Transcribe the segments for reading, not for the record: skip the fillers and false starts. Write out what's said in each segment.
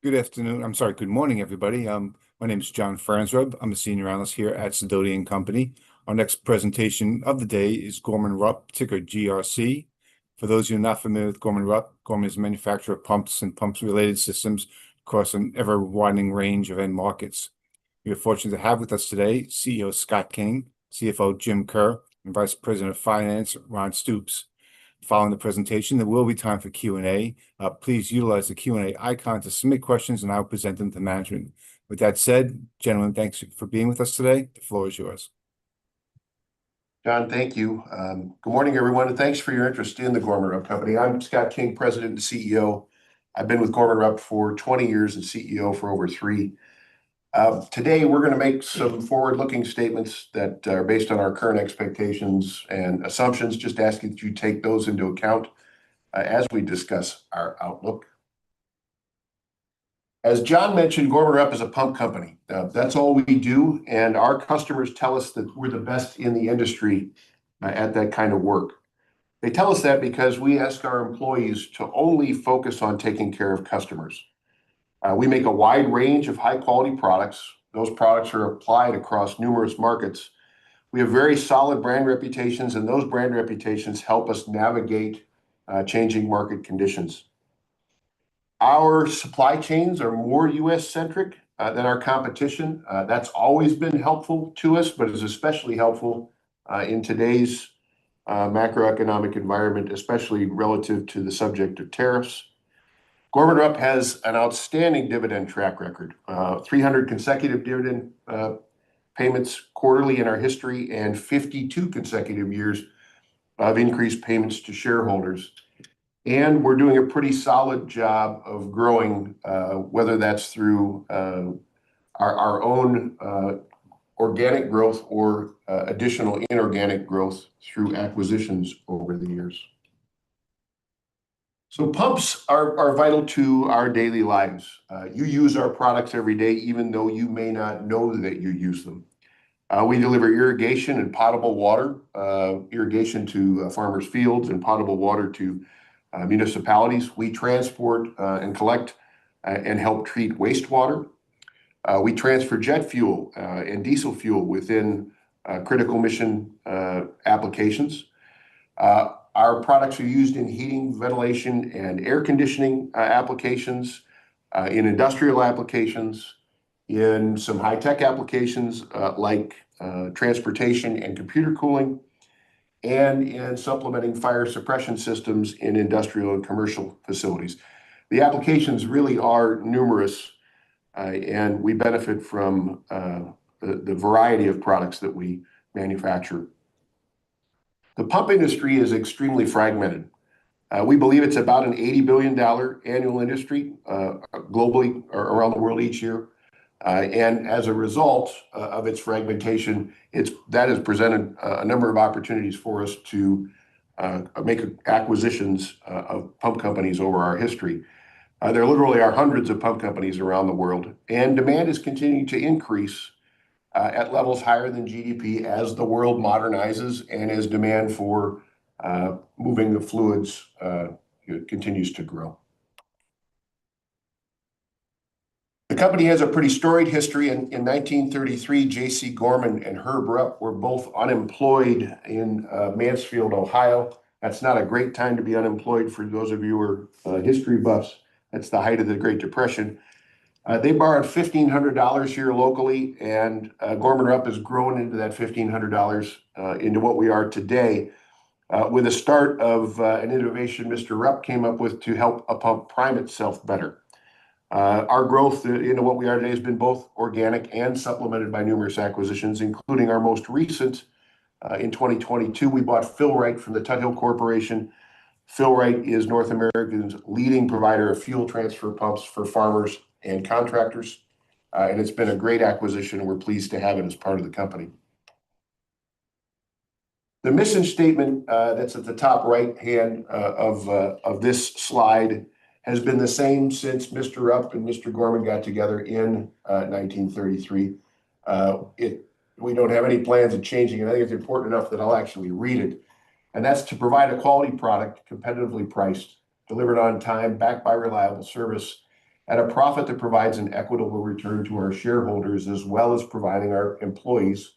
Good afternoon. I'm sorry, good morning, everybody. My name is John Farnsworth. I'm a senior analyst here at Sidoti & Company. Our next presentation of the day is Gorman-Rupp, ticker GRC. For those of you not familiar with Gorman-Rupp, Gorman is a manufacturer of pumps and pumps-related systems across an ever-widening range of end markets. We are fortunate to have with us today CEO Scott King, CFO Jim Kerr, and Vice President of Finance Ron Stoops. Following the presentation, there will be time for Q&A. Please utilize the Q&A icon to submit questions, and I'll present them to management. With that said, gentlemen, thanks for being with us today. The floor is yours. John, thank you. Good morning, everyone, and thanks for your interest in the Gorman-Rupp Company. I'm Scott King, President and CEO. I've been with Gorman-Rupp for 20 years and CEO for over 3. Today, we're going to make some forward-looking statements that are based on our current expectations and assumptions. Just asking that you take those into account as we discuss our outlook. As John mentioned, Gorman-Rupp is a pump company. That's all we do, and our customers tell us that we're the best in the industry at that kind of work. They tell us that because we ask our employees to only focus on taking care of customers. We make a wide range of high-quality products. Those products are applied across numerous markets. We have very solid brand reputations, and those brand reputations help us navigate changing market conditions. Our supply chains are more U.S.-centric than our competition. That's always been helpful to us, but is especially helpful in today's macroeconomic environment, especially relative to the subject of tariffs. Gorman-Rupp has an outstanding dividend track record, 300 consecutive dividend payments quarterly in our history, and 52 consecutive years of increased payments to shareholders. And we're doing a pretty solid job of growing, whether that's through our own organic growth or additional inorganic growth through acquisitions over the years. So pumps are vital to our daily lives. You use our products every day, even though you may not know that you use them. We deliver irrigation and potable water, irrigation to farmers' fields and potable water to municipalities. We transport and collect and help treat wastewater. We transfer jet fuel and diesel fuel within critical mission applications. Our products are used in heating, ventilation, and air conditioning applications, in industrial applications, in some high-tech applications like transportation and computer cooling, and in supplementing fire suppression systems in industrial and commercial facilities. The applications really are numerous, and we benefit from the variety of products that we manufacture. The pump industry is extremely fragmented. We believe it's about an $80 billion annual industry globally or around the world each year. And as a result of its fragmentation, that has presented a number of opportunities for us to make acquisitions of pump companies over our history. There literally are hundreds of pump companies around the world, and demand is continuing to increase at levels higher than GDP as the world modernizes and as demand for moving the fluids continues to grow. The company has a pretty storied history. In 1933, J.C. Gorman and Herb Rupp were both unemployed in Mansfield, Ohio. That's not a great time to be unemployed for those of you who are history buffs. That's the height of the Great Depression. They borrowed $1,500 here locally, and Gorman-Rupp has grown into that $1,500 into what we are today, with a start of an innovation Mr. Rupp came up with to help a pump prime itself better. Our growth into what we are today has been both organic and supplemented by numerous acquisitions, including our most recent. In 2022, we bought Fill-Rite from the Tuthill Corporation. Fill-Rite is North America's leading provider of fuel transfer pumps for farmers and contractors, and it's been a great acquisition, and we're pleased to have it as part of the company. The mission statement that's at the top right hand of this slide has been the same since Mr. Rupp and Mr. Gorman got together in 1933. We don't have any plans of changing it. I think it's important enough that I'll actually read it. And that's to provide a quality product, competitively priced, delivered on time, backed by reliable service, at a profit that provides an equitable return to our shareholders, as well as providing our employees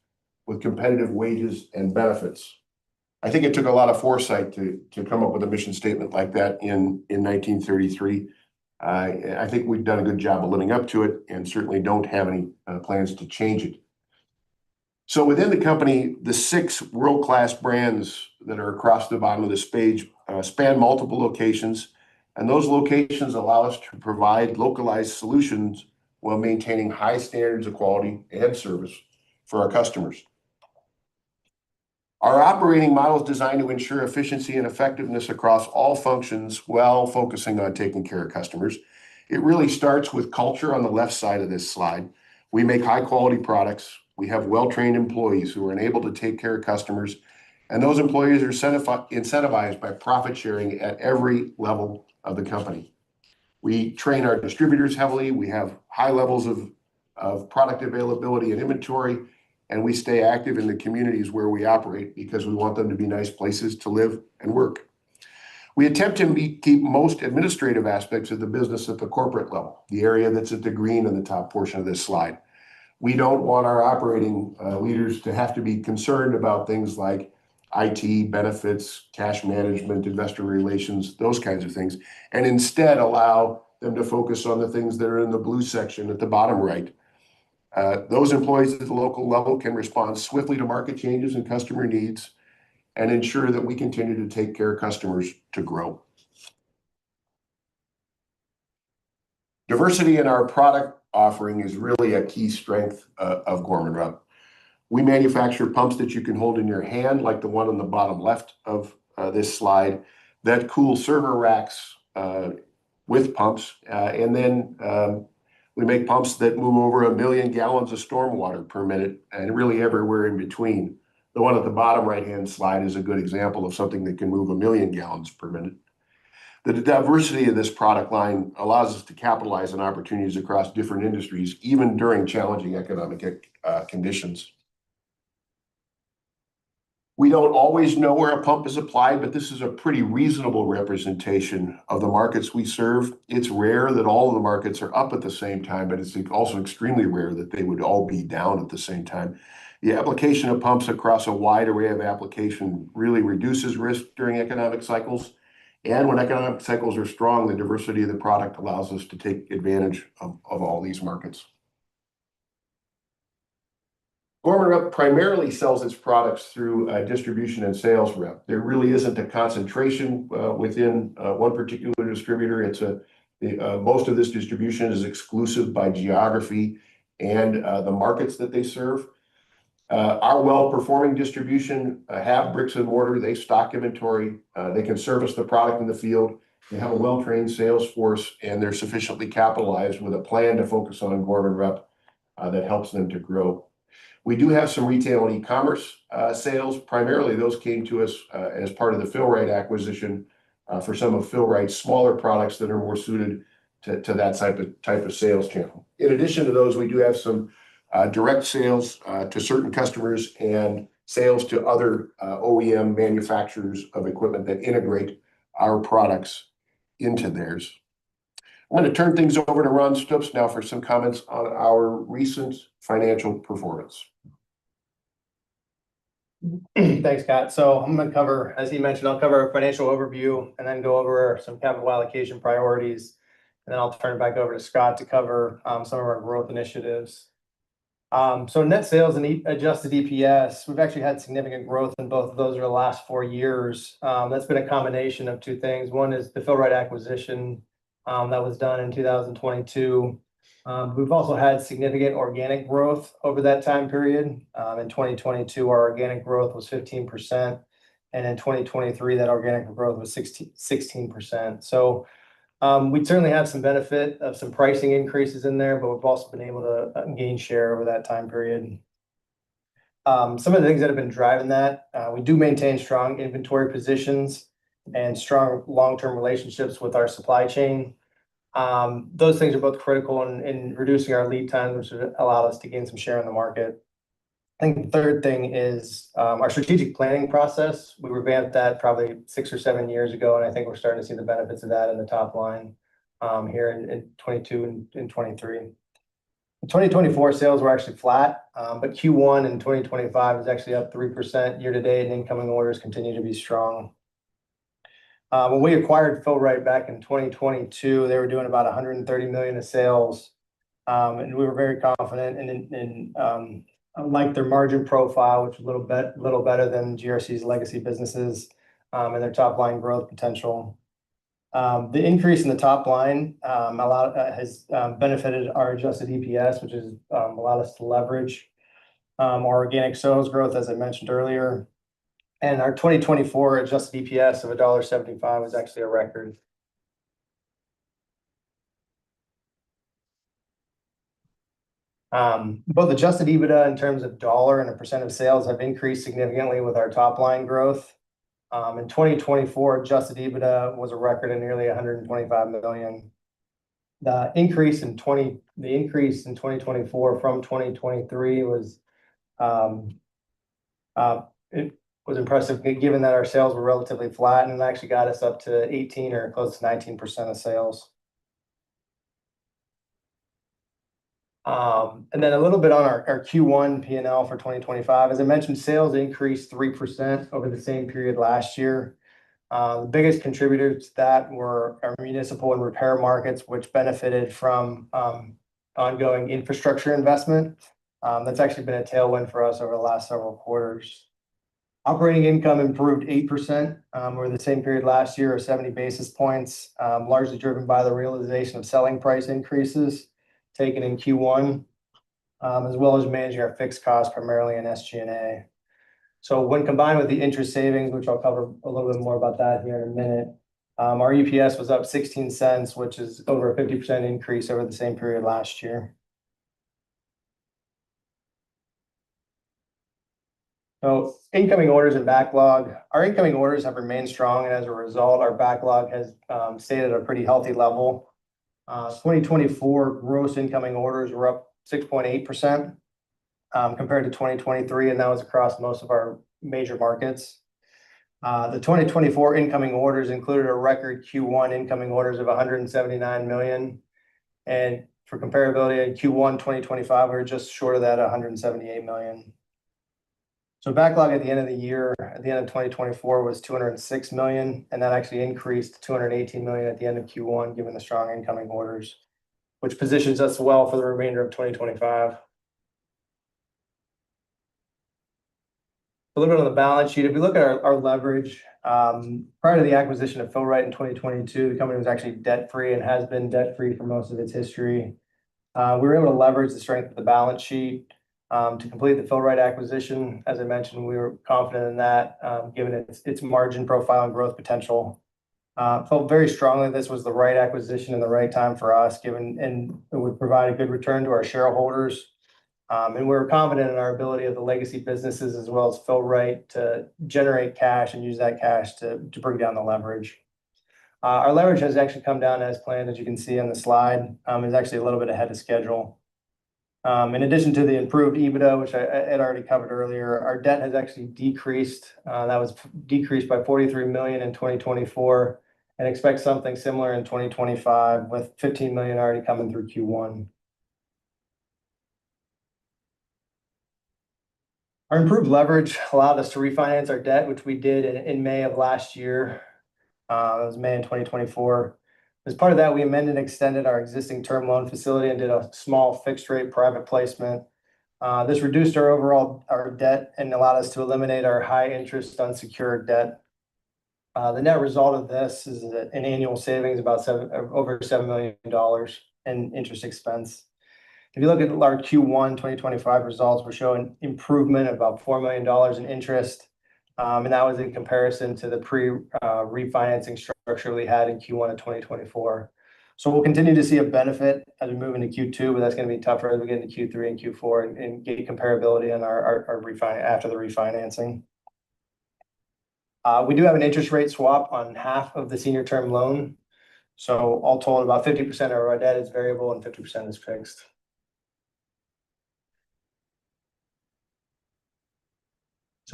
with competitive wages and benefits. I think it took a lot of foresight to come up with a mission statement like that in 1933. I think we've done a good job of living up to it, and certainly don't have any plans to change it. So within the company, the 6 world-class brands that are across the bottom of this page span multiple locations, and those locations allow us to provide localized solutions while maintaining high standards of quality and service for our customers. Our operating model is designed to ensure efficiency and effectiveness across all functions while focusing on taking care of customers. It really starts with culture on the left side of this slide. We make high-quality products. We have well-trained employees who are enabled to take care of customers, and those employees are incentivized by profit sharing at every level of the company. We train our distributors heavily. We have high levels of product availability and inventory, and we stay active in the communities where we operate because we want them to be nice places to live and work. We attempt to keep most administrative aspects of the business at the corporate level, the area that's at the green in the top portion of this slide. We don't want our operating leaders to have to be concerned about things like IT, benefits, cash management, investor relations, those kinds of things, and instead allow them to focus on the things that are in the blue section at the bottom right. Those employees at the local level can respond swiftly to market changes and customer needs and ensure that we continue to take care of customers to grow. Diversity in our product offering is really a key strength of Gorman-Rupp. We manufacture pumps that you can hold in your hand, like the one on the bottom left of this slide, that cool server racks with pumps, and then we make pumps that move over 1 million gallons of stormwater per minute, and really everywhere in between. The one at the bottom right-hand slide is a good example of something that can move 1 million gallons per minute. The diversity of this product line allows us to capitalize on opportunities across different industries, even during challenging economic conditions. We don't always know where a pump is applied, but this is a pretty reasonable representation of the markets we serve. It's rare that all of the markets are up at the same time, but it's also extremely rare that they would all be down at the same time. The application of pumps across a wide array of application really reduces risk during economic cycles. And when economic cycles are strong, the diversity of the product allows us to take advantage of all these markets. Gorman-Rupp primarily sells its products through a distribution and sales rep. There really isn't a concentration within one particular distributor. Most of this distribution is exclusive by geography and the markets that they serve. Our well-performing distribution have bricks and mortar. They stock inventory. They can service the product in the field. They have a well-trained sales force, and they're sufficiently capitalized with a plan to focus on Gorman-Rupp that helps them to grow. We do have some retail and e-commerce sales. Primarily, those came to us as part of the Fill-Rite acquisition for some of Fill-Rite's smaller products that are more suited to that type of sales channel. In addition to those, we do have some direct sales to certain customers and sales to other OEM manufacturers of equipment that integrate our products into theirs. I'm going to turn things over to Ron Stoops now for some comments on our recent financial performance. Thanks, Scott. So I'm going to cover, as he mentioned, I'll cover a financial overview and then go over some capital allocation priorities. And then I'll turn it back over to Scott to cover some of our growth initiatives. So net sales and adjusted EPS, we've actually had significant growth in both of those over the last 4 years. That's been a combination of two things. One is the Fill-Rite acquisition that was done in 2022. We've also had significant organic growth over that time period. In 2022, our organic growth was 15%. And in 2023, that organic growth was 16%. So we certainly have some benefit of some pricing increases in there, but we've also been able to gain share over that time period. Some of the things that have been driving that, we do maintain strong inventory positions and strong long-term relationships with our supply chain. Those things are both critical in reducing our lead times, which have allowed us to gain some share in the market. I think the third thing is our strategic planning process. We revamped that probably 6 or 7 years ago, and I think we're starting to see the benefits of that in the top line. here in 22 and 23. In 2024, sales were actually flat, but Q1 in 2025 is actually up 3% year to date, and incoming orders continue to be strong. When we acquired Fill-Rite back in 2022, they were doing about 130 million of sales, and we were very confident in like their margin profile, which is a little better than GRC's legacy businesses, and their top line growth potential. The increase in the top line has benefited our adjusted EPS, which has allowed us to leverage our organic sales growth, as I mentioned earlier. And our 2024 adjusted EPS of $1.75 was actually a record. Both adjusted EBITDA in terms of dollar and a percent of sales have increased significantly with our top line growth. In 2024, adjusted EBITDA was a record of nearly 125 million. The increase in 2024 from 2023 was impressive, given that our sales were relatively flat, and it actually got us up to 18 or close to 19% of sales. And then a little bit on our Q1 P&L for 2025. As I mentioned, sales increased 3% over the same period last year. The biggest contributors to that were our municipal and repair markets, which benefited from ongoing infrastructure investment. That's actually been a tailwind for us over the last several quarters. Operating income improved 8% over the same period last year, or 70 basis points, largely driven by the realization of selling price increases taken in Q1, as well as managing our fixed costs primarily in SG&A. So when combined with the interest savings, which I'll cover a little bit more about that here in a minute, our EPS was up 16 cents, which is over a 50% increase over the same period last year. So incoming orders and backlog. Our incoming orders have remained strong, and as a result, our backlog has stayed at a pretty healthy level. 2024 gross incoming orders were up 6.8% compared to 2023, and that was across most of our major markets. The 2024 incoming orders included a record Q1 incoming orders of 179 million, and for comparability, in Q1 2025, we were just short of that, 178 million. So backlog at the end of the year, at the end of 2024, was 206 million, and that actually increased to 218 million at the end of Q1, given the strong incoming orders, which positions us well for the remainder of 2025. A little bit on the balance sheet. If we look at our leverage, prior to the acquisition of Fill-Rite in 2022, the company was actually debt-free and has been debt-free for most of its history. We were able to leverage the strength of the balance sheet to complete the Fill-Rite acquisition. As I mentioned, we were confident in that, given its margin profile and growth potential. Felt very strongly this was the right acquisition and the right time for us, given and it would provide a good return to our shareholders. And we were confident in our ability of the legacy businesses as well as Fill-Rite to generate cash and use that cash to bring down the leverage. Our leverage has actually come down as planned, as you can see on the slide. It's actually a little bit ahead of schedule. In addition to the improved EBITDA, which I had already covered earlier, our debt has actually decreased. That was decreased by 43 million in 2024, and expect something similar in 2025, with 15 million already coming through Q1. Our improved leverage allowed us to refinance our debt, which we did in May of last year. It was May in 2024. As part of that, we amended and extended our existing term loan facility and did a small fixed rate private placement. This reduced our debt and allowed us to eliminate our high interest unsecured debt. The net result of this is an annual savings about over $7 million in interest expense. If you look at our Q1 2025 results, we're showing improvement of about $4 million in interest, and that was in comparison to the refinancing structure we had in Q1 of 2024. So we'll continue to see a benefit as we move into Q2, but that's going to be tougher as we get into Q3 and Q4 and get comparability on our refinance after the refinancing. We do have an interest rate swap on half of the senior term loan. So all told, about 50% of our debt is variable and 50% is fixed.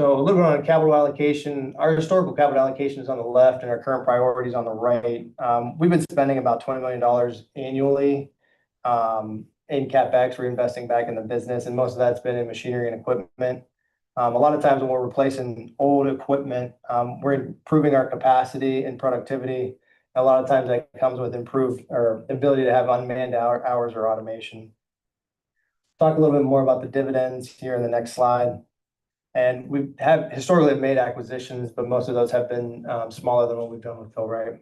So a little bit on capital allocation. Our historical capital allocation is on the left and our current priorities on the right. We've been spending about $20 million annually in CapEx, reinvesting back in the business, and most of that's been in machinery and equipment. A lot of times when we're replacing old equipment, we're improving our capacity and productivity. A lot of times that comes with improved or ability to have unmanned hours or automation. Talk a little bit more about the dividends here in the next slide. And we have historically made acquisitions, but most of those have been smaller than what we've done with Fill-Rite.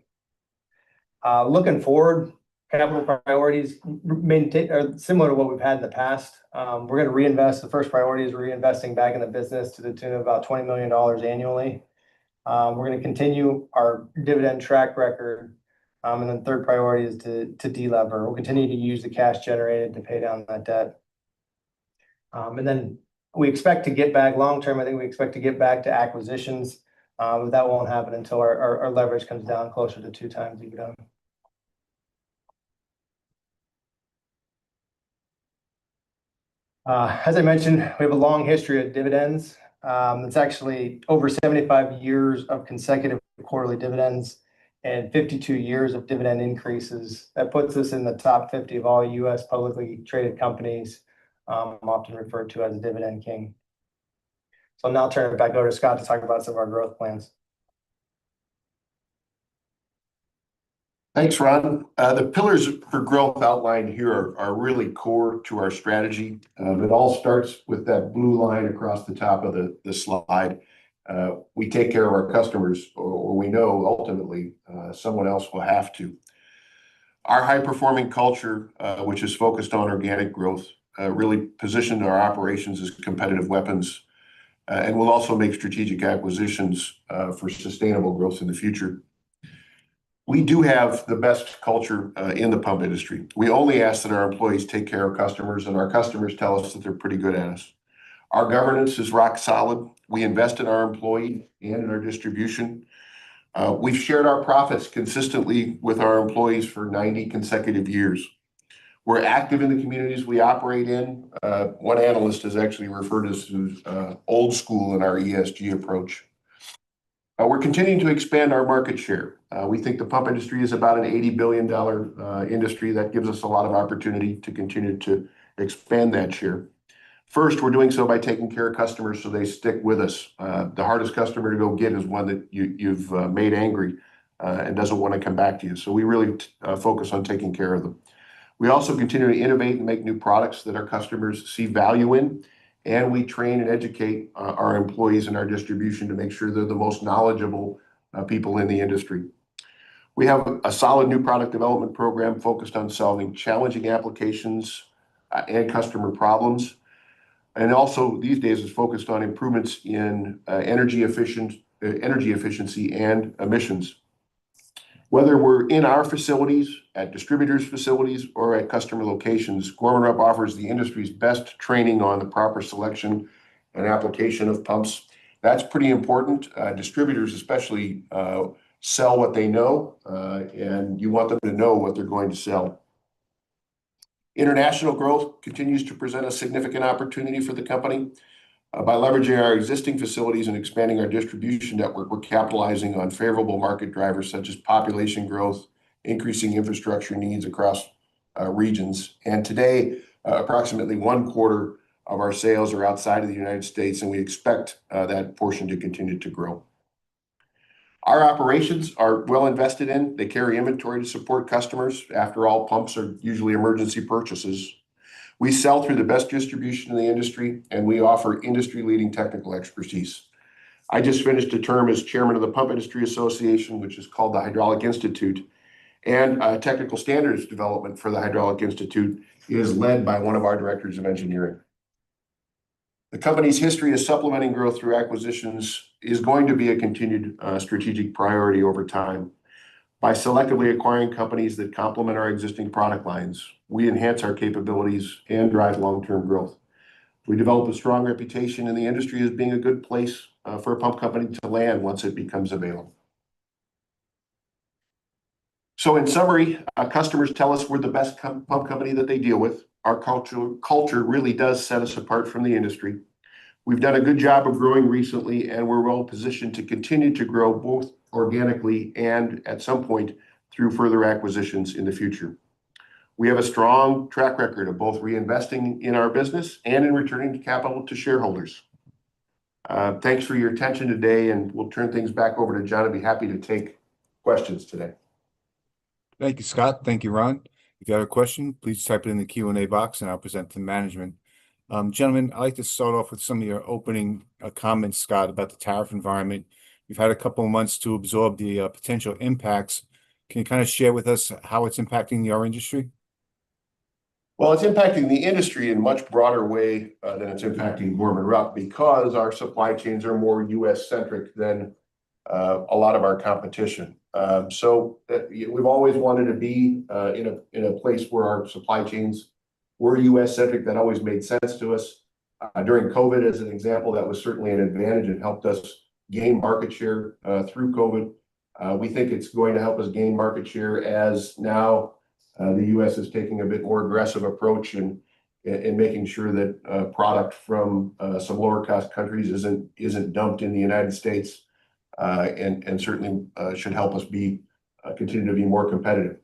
Looking forward, capital priorities are similar to what we've had in the past. We're going to reinvest. The first priority is reinvesting back in the business to the tune of about $20 million annually. We're going to continue our dividend track record. And then third priority is to delever. We'll continue to use the cash generated to pay down that debt. And then we expect to get back long term. I think we expect to get back to acquisitions, but that won't happen until our leverage comes down closer to 2 times EBITDA. As I mentioned, we have a long history of dividends. It's actually over 75 years of consecutive quarterly dividends and 52 years of dividend increases. That puts us in the top 50 of all U.S. publicly traded companies, often referred to as a dividend king. So I'll now turn it back over to Scott to talk about some of our growth plans. Thanks, Ron. The pillars for growth outlined here are really core to our strategy. It all starts with that blue line across the top of the slide. We take care of our customers, or we know ultimately someone else will have to. Our high-performing culture, which is focused on organic growth, really positioned our operations as competitive weapons, and will also make strategic acquisitions for sustainable growth in the future. We do have the best culture in the pump industry. We only ask that our employees take care of customers, and our customers tell us that they're pretty good at us. Our governance is rock solid. We invest in our employee and in our distribution. We've shared our profits consistently with our employees for 90 consecutive years. We're active in the communities we operate in. One analyst has actually referred us to old school in our ESG approach. We're continuing to expand our market share. We think the pump industry is about an $80 billion industry. That gives us a lot of opportunity to continue to expand that share. First, we're doing so by taking care of customers so they stick with us. The hardest customer to go get is one that you've made angry and doesn't want to come back to you. So we really focus on taking care of them. We also continue to innovate and make new products that our customers see value in, and we train and educate our employees and our distribution to make sure they're the most knowledgeable people in the industry. We have a solid new product development program focused on solving challenging applications and customer problems, and also these days is focused on improvements in energy efficiency and emissions. Whether we're in our facilities, at distributors' facilities, or at customer locations, Gorman-Rupp offers the industry's best training on the proper selection and application of pumps. That's pretty important. Distributors especially sell what they know, and you want them to know what they're going to sell. International growth continues to present a significant opportunity for the company. By leveraging our existing facilities and expanding our distribution network, we're capitalizing on favorable market drivers such as population growth, increasing infrastructure needs across regions. And today, approximately 1/4 of our sales are outside of the United States, and we expect that portion to continue to grow. Our operations are well invested in. They carry inventory to support customers. After all, pumps are usually emergency purchases. We sell through the best distribution in the industry, and we offer industry-leading technical expertise. I just finished a term as chairman of the Pump Industry Association, which is called the Hydraulic Institute, and technical standards development for the Hydraulic Institute is led by one of our directors of engineering. The company's history of supplementing growth through acquisitions is going to be a continued strategic priority over time. By selectively acquiring companies that complement our existing product lines, we enhance our capabilities and drive long-term growth. We develop a strong reputation in the industry as being a good place for a pump company to land once it becomes available. So in summary, customers tell us we're the best pump company that they deal with. Our culture really does set us apart from the industry. We've done a good job of growing recently, and we're well positioned to continue to grow both organically and at some point through further acquisitions in the future. We have a strong track record of both reinvesting in our business and in returning capital to shareholders. Thanks for your attention today, and we'll turn things back over to John. I'd be happy to take questions today. Thank you, Scott. Thank you, Ron. If you have a question, please type it in the Q&A box and I'll present to management. Gentlemen, I'd like to start off with some of your opening comments, Scott, about the tariff environment. You've had a couple of months to absorb the potential impacts. Can you kind of share with us how it's impacting your industry? Well, it's impacting the industry in a much broader way than it's impacting Gorman-Rupp, because our supply chains are more U.S.-centric than a lot of our competition. We've always wanted to be in a place where our supply chains were U.S.-centric. That always made sense to us. During COVID, as an example, that was certainly an advantage. It helped us gain market share through COVID. We think it's going to help us gain market share as now the U.S. is taking a bit more aggressive approach in making sure that product from some lower cost countries isn't dumped in the United States, and certainly should help us continue to be more competitive.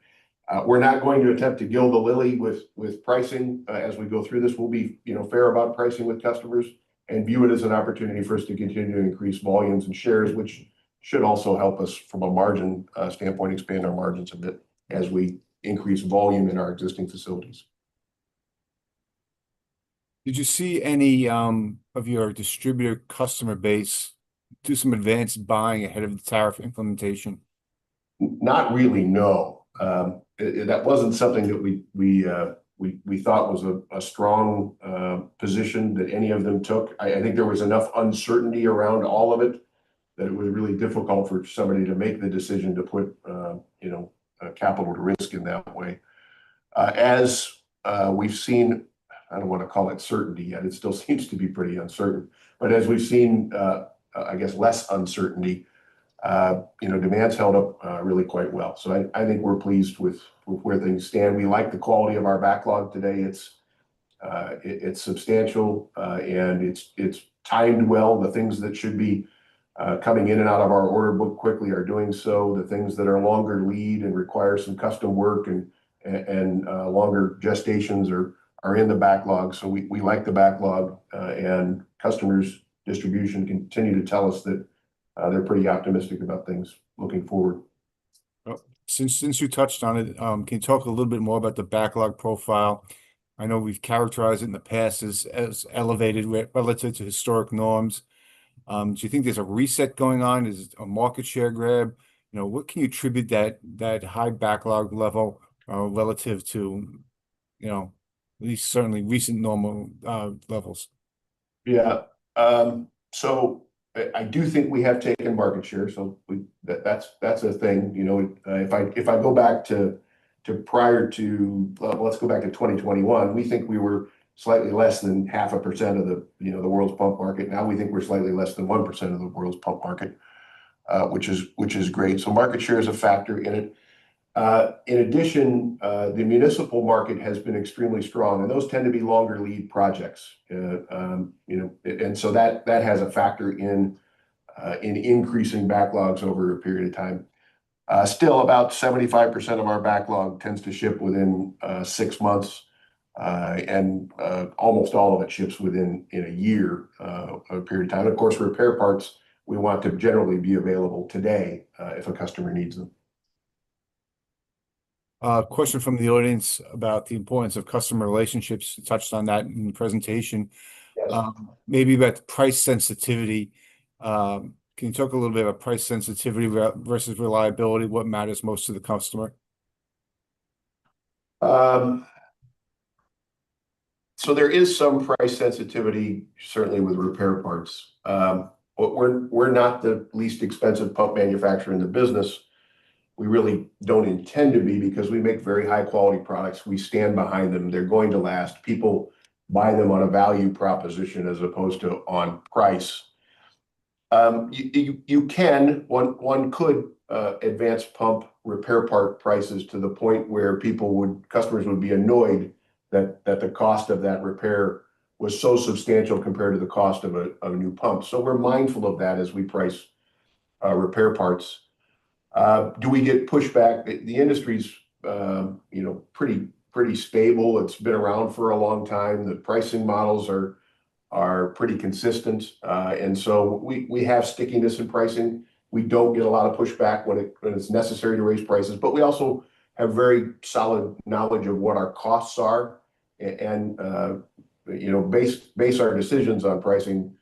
We're not going to attempt to gild the lily with pricing as we go through this. We'll be fair about pricing with customers and view it as an opportunity for us to continue to increase volumes and shares, which should also help us from a margin standpoint, expand our margins a bit as we increase volume in our existing facilities. Did you see any of your distributor customer base do some advanced buying ahead of the tariff implementation? Not really, no. That wasn't something that we thought was a strong position that any of them took. I think there was enough uncertainty around all of it that it was really difficult for somebody to make the decision to put capital to risk in that way. As we've seen, I don't want to call it certainty yet, it still seems to be pretty uncertain, but as we've seen, I guess, less uncertainty, demand's held up really quite well. So I think we're pleased with where things stand. We like the quality of our backlog today. It's substantial, and it's timed well. The things that should be coming in and out of our order book quickly are doing so. The things that are longer lead and require some custom work and longer gestations are in the backlog. So we like the backlog, and customers' distribution continue to tell us that they're pretty optimistic about things looking forward. Since you touched on it, can you talk a little bit more about the backlog profile? I know we've characterized it in the past as elevated relative to historic norms. Do you think there's a reset going on? Is it a market share grab? What can you attribute that high backlog level relative to, at least certainly recent normal levels? Yeah. So I do think we have taken market share. So that's a thing. If I go back to prior to, let's go back to 2021, we think we were slightly less than 0.5% of the world's pump market. Now we think we're slightly less than 1% of the world's pump market, which is great. So market share is a factor in it. In addition, the municipal market has been extremely strong, and those tend to be longer lead projects. And so that has a factor in increasing backlogs over a period of time. Still, about 75% of our backlog tends to ship within 6 months, and almost all of it ships within a year of a period of time. Of course, repair parts, we want to generally be available today if a customer needs them. Question from the audience about the importance of customer relationships. You touched on that in the presentation. Yes. Maybe about the price sensitivity. Can you talk a little bit about price sensitivity versus reliability? What matters most to the customer? So there is some price sensitivity, certainly with repair parts. But we're not the least expensive pump manufacturer in the business. We really don't intend to be, because we make very high quality products. We stand behind them. They're going to last. People buy them on a value proposition as opposed to on price. One could advance pump repair part prices to the point where customers would be annoyed that the cost of that repair was so substantial compared to the cost of a new pump. So we're mindful of that as we price repair parts. Do we get pushback? The industry's pretty stable. It's been around for a long time. The pricing models are pretty consistent, and so we have stickiness in pricing. We don't get a lot of pushback when it's necessary to raise prices, but we also have very solid knowledge of what our costs are, and base our decisions on pricing,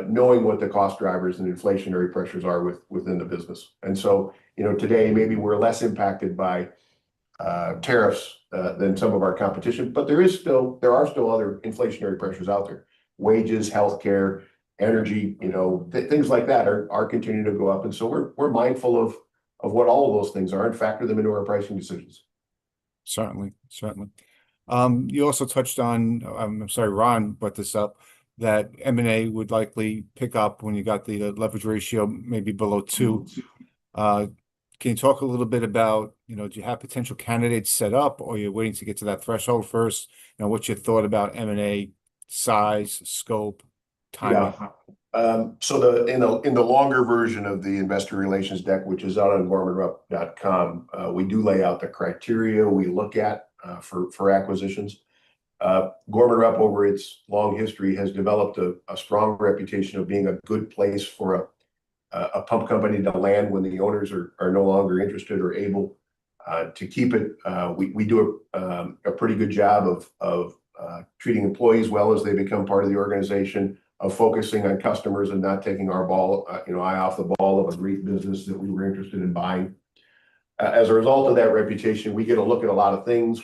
knowing what the cost drivers and inflationary pressures are within the business. And so, today maybe we're less impacted by tariffs than some of our competition, but there are still other inflationary pressures out there. Wages, healthcare, energy, things like that are continuing to go up. And so we're mindful of what all of those things are and factor them into our pricing decisions. Certainly. You also touched on, I'm sorry, Ron brought this up, that M&A would likely pick up when you got the leverage ratio maybe below 2. Can you talk a little bit about, do you have potential candidates set up, or you're waiting to get to that threshold first? What's your thought about M&A size, scope, timing? Yeah. So in the longer version of the investor relations deck, which is out on Gorman-Rupp.com, we do lay out the criteria we look at for acquisitions. Gorman-Rupp, over its long history, has developed a strong reputation of being a good place for a pump company to land when the owners are no longer interested or able to keep it. We do a pretty good job of treating employees well as they become part of the organization, of focusing on customers and not taking our eye off the ball of a great business that we were interested in buying. As a result of that reputation, we get a look at a lot of things.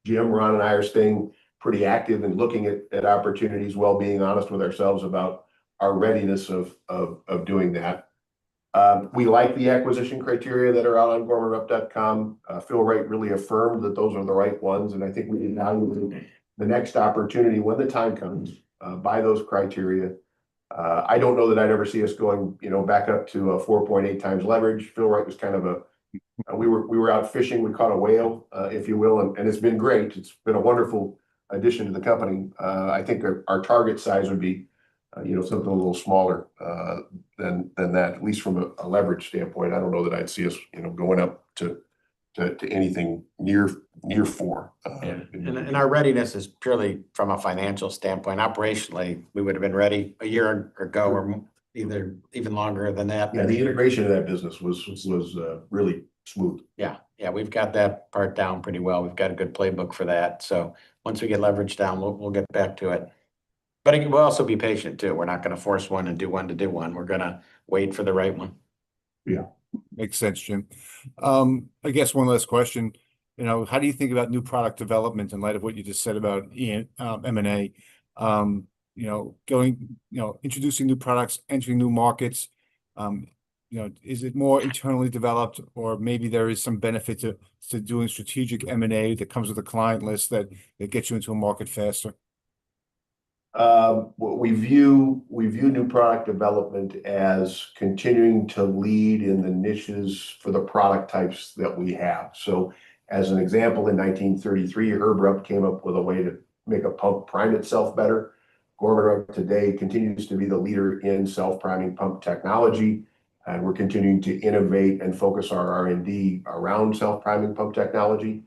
Jim, Ron, and I are staying pretty active in looking at opportunities, while being honest with ourselves about our readiness of doing that. We like the acquisition criteria that are out on Gorman-Rupp.com. Phil Wright really affirmed that those are the right ones, and I think we evaluate the next opportunity when the time comes by those criteria. I don't know that I'd ever see us going, back up to a 4.8 times leverage. Phil Wright was kind of we were out fishing. We caught a whale, if you will, and it's been great. It's been a wonderful addition to the company. I think our target size would be, something a little smaller than that, at least from a leverage standpoint. I don't know that I'd see us, going up to anything near 4. And our readiness is purely from a financial standpoint. Operationally, we would have been ready a year ago, or either even longer than that. Yeah, the integration of that business was really smooth. Yeah, we've got that part down pretty well. We've got a good playbook for that. So once we get leverage down, we'll get back to it. But we'll also be patient too. We're not going to force one and do one to do one. We're going to wait for the right one. Yeah. Makes sense, Jim. I guess one last question. How do you think about new product development in light of what you just said about M&A? Introducing new products, entering new markets. Is it more internally developed, or maybe there is some benefit to doing strategic M&A that comes with a client list that gets you into a market faster? We view new product development as continuing to lead in the niches for the product types that we have. So as an example, in 1933, Herb Rupp came up with a way to make a pump prime itself better. Gorman-Rupp today continues to be the leader in self-priming pump technology, and we're continuing to innovate and focus our R&D around self-priming pump technology.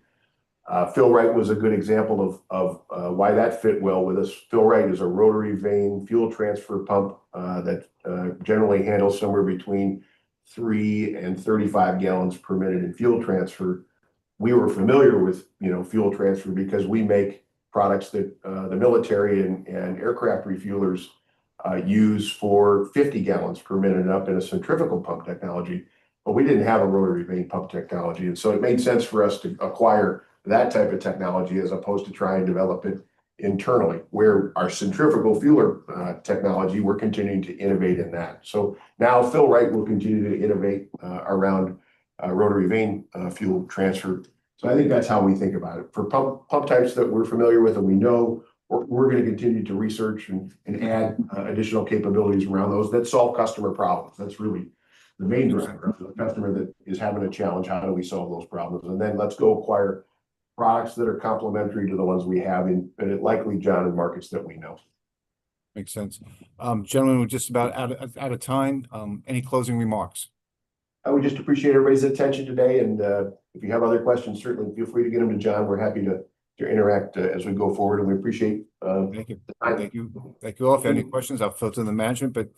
Phil Wright was a good example of why that fit well with us. Phil Wright is a rotary vane fuel transfer pump that generally handles somewhere between 3 and 35 gallons per minute in fuel transfer. We were familiar with fuel transfer because we make products that the military and aircraft refuelers use for 50 gallons per minute and up in a centrifugal pump technology, but we didn't have a rotary vane pump technology, and so it made sense for us to acquire that type of technology as opposed to try and develop it internally. Where our centrifugal fueler technology, we're continuing to innovate in that. So now Phil Wright will continue to innovate around rotary vane fuel transfer. So I think that's how we think about it. For pump types that we're familiar with and we know, we're going to continue to research and add additional capabilities around those that solve customer problems. That's really the main driver. The customer that is having a challenge, how do we solve those problems? And then let's go acquire products that are complementary to the ones we have in, and it likely, John, in markets that we know. Makes sense. Gentlemen, we're just about out of time. Any closing remarks? I would just appreciate everybody's attention today, and if you have other questions, certainly feel free to get them to John. We're happy to interact as we go forward, and we appreciate Thank you. Thank you. Thank you all. If you have any questions, I'll filter the management, but